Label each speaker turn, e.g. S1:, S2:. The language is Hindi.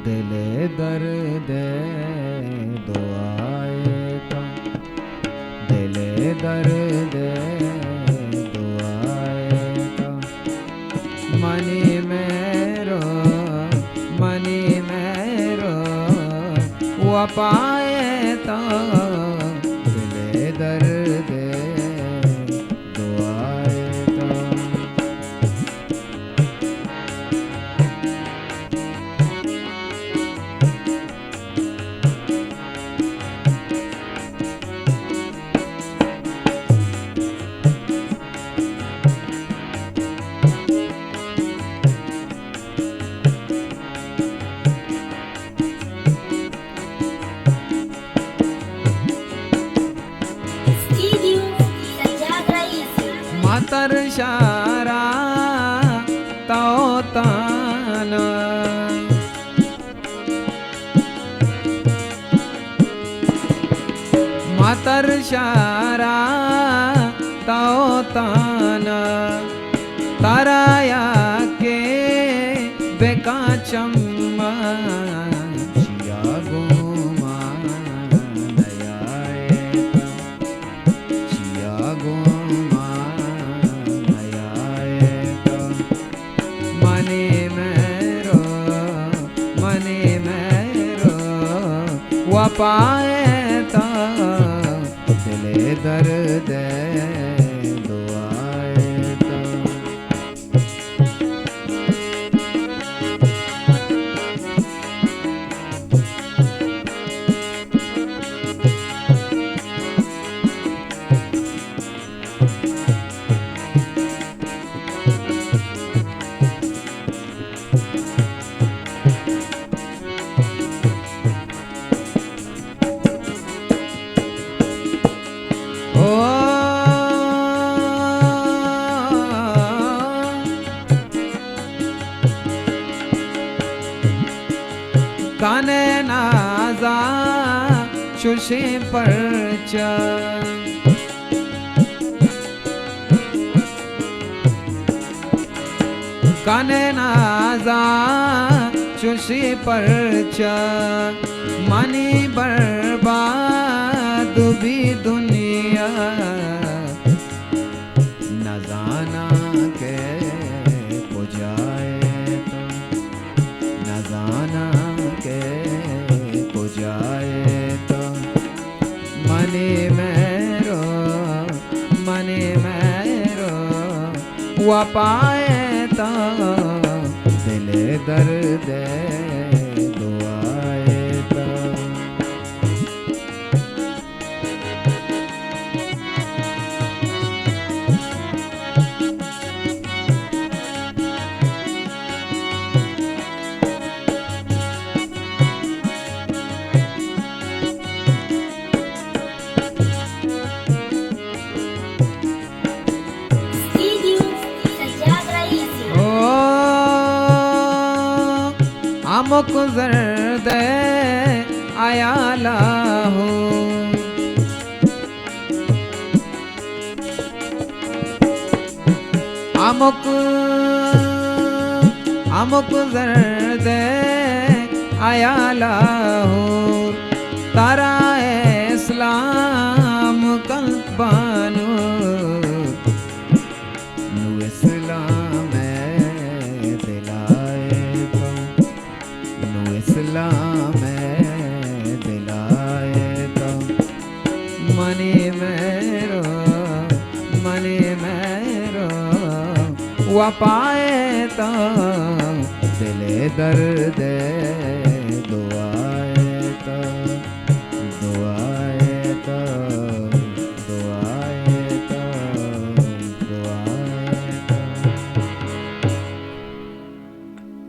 S1: दिले दर्द दुआए तो दिले दर्द दुआए तो मनी मेरो वपाए तो दिले दर्द दुआए तो मातर शारा तौताना मातर शारा तौताना ताराया के बेका चम्मा वपाए तो दिले दर्द दुआए तो काने नाजा शुशे परचा काने नाजा शुशे परचा मनी बर्बाद भी दुनिया न जाना के पुजाए तो न जाना के पुजाए तो मनी मेरो वपाए तो दिले दर्द दुआए तो अमुक जर्द आया लाहो अमुक जर्द आया लाहो तारा इस्लाम कल्पानो इस्लाम दिलाए तो मनी मेरो वपाए तो दिले दर्द